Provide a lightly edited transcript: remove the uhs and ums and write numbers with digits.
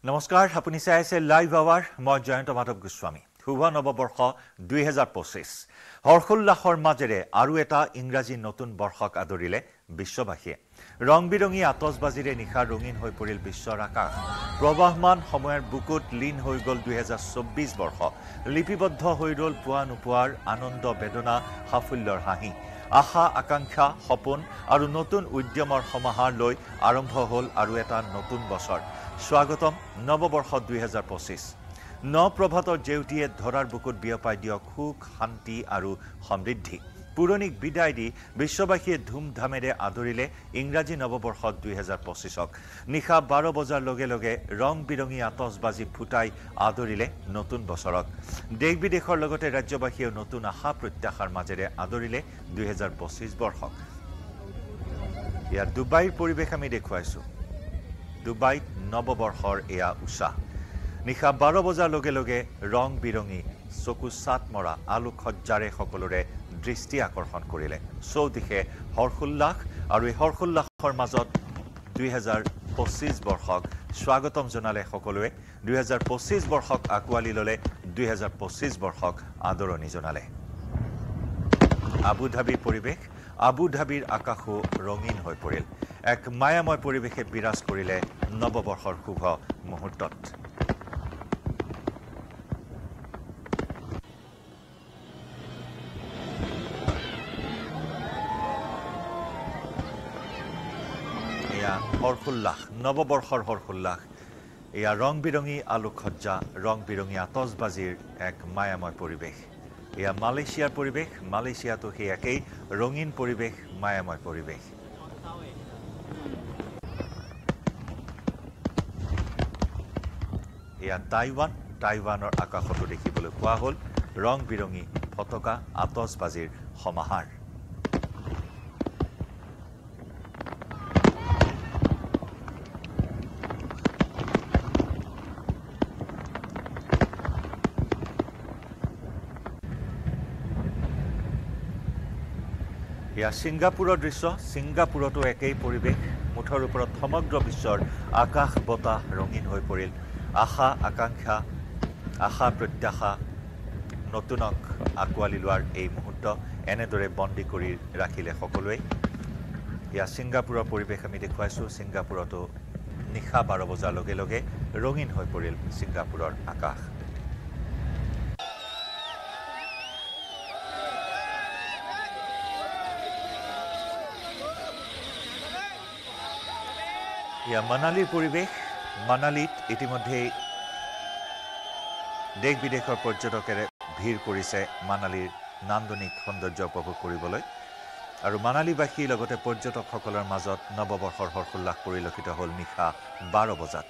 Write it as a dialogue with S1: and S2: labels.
S1: নমস্কাৰ আপুনি চাই আছে লাইভ আৱাৰ মই জয়ন্ত মাধৱ গোস্বামী শুভ নৱবৰ্ষ 2025 হৰ্ষোল্লাসৰ মাজেৰে আৰু এটা ইংৰাজী নতুন বৰ্ষক আদৰিলে বিশ্ববাসীয়ে ৰং বিৰঙী আতচবাজিৰে নিশা ৰঙীন হৈ পৰিল বিশ্বৰ আকাশ প্ৰবাহমান সময়ৰ বুকুত লীন হৈ গ'ল 2024 বৰ্ষ লিপিবদ্ধ হৈ ৰল পুৱা নোপোৱাৰ আনন্দ বেদনা সাফল্যৰ হাঁহি আশা আকাংক্ষা সপোন আৰু নতুন উদ্যমৰ সমাহাৰ লৈ আৰম্ভ হ'ল আৰু এটা নতুন বছৰ স্বাগতম নৱবৰ্ষ 2025 নপ্ৰভাতৰ জেউটিয়ে ধৰাৰ বুকুত বিয়পাই দিয়ক সুখ শান্তি আৰু সমৃদ্ধি পুৰণিক বিদায় দি বিশ্ববাসীয়ে ধুমধামেৰে আদৰিলে ইংৰাজী নৱবৰ্ষ 2025ক নিশা 12 বজাৰ লগে লগে ৰং বিৰঙী আতচবাজি ফুটাই আদৰিলে নতুন বছৰক দেশ বিদেশৰ লগতে ৰাজ্যবাসীয়ে নতুন আশা প্ৰত্যাশাৰ মাজেৰে আদৰিলে 2025 বৰ্ষক ইয়াৰ দুবাইৰ পৰিৱেশ আমি দেখুৱাইছো দুবাইত নৱবৰ্ষৰ এয়া উষা নিশা 12 বজাৰ লগে লগে ৰং বিৰঙী চকু সাত মৰা আলোকসজ্জাৰে সকলোৰে দৃষ্টি আকৰ্ষণ কৰিলে চৌদিশে হৰ্ষোল্লাস আৰু এই হৰ্ষোল্লাসৰ মাজত 2025 বৰ্ষক স্বাগতম জনালে সকলোৱে 2025 বৰ্ষক আকোৱালি ললে 2025 বৰ্ষক আদৰণি জনালে আবুধাবিৰ পৰিৱেশ আবুধাবিৰ আকাশো ৰঙীন হৈ পৰিল এক মায়াময় পৰিৱেশে বিৰাজ কৰিলে নৱবৰ্ষৰ শুভ মুহূৰ্তত এয়া হৰ্ষোল্লাস নৱবৰ্ষৰ হৰ্ষোল্লাস এয়া ৰং বিৰঙী আলোকসজ্জা ৰং বিৰঙী আতচবাজিৰ এক মায়াময় পৰিৱেশ এয়া মালয়েছিয়াৰ পৰিৱেশ মালয়েছিয়াতো সেই একেই ৰঙীন পৰিৱেশ মায়াময় পৰিৱেশ এয়া টাইৱানৰ আকাশতো দেখিবলৈ পোৱা হ'ল ৰং বিৰঙী ফটকা আতচবাজিৰ সমাহাৰ এয়া ছিংগাপুৰৰ দৃশ্য ছিংগাপুৰতো একেই পৰিৱেশ মুঠৰ ওপৰত সমগ্ৰ বিশ্বৰ আকাশ বতাহ ৰঙীন হৈ পৰিল আশা আকাংক্ষা আশা প্ৰত্যাশা নতুনক আকোৱালি লোৱাৰ এই মুহূৰ্ত এনেদৰে বন্দী কৰি ৰাখিলে সকলোৱে এয়া ছিংগাপুৰৰ পৰিৱেশ আমি দেখুৱাইছো ছিংগাপুৰতো নিশা 12 বজাৰ লগে লগে ৰঙীন হৈ পৰিল ছিংগাপুৰৰ আকাশ ইয়া মানালীৰ পৰিৱেশ মানালীত ইতিমধ্যে দেশ বিদেশৰ পৰ্যটকেৰে ভিৰ কৰিছে মানালীৰ নান্দনিক সৌন্দৰ্য উপভোগ কৰিবলৈ আৰু মানালীবাসীৰ লগতে পৰ্যটকসকলৰ মাজত নৱবৰ্ষৰ হৰ্ষোল্লাস পৰিলক্ষিত হ'ল নিশা 12 বজাত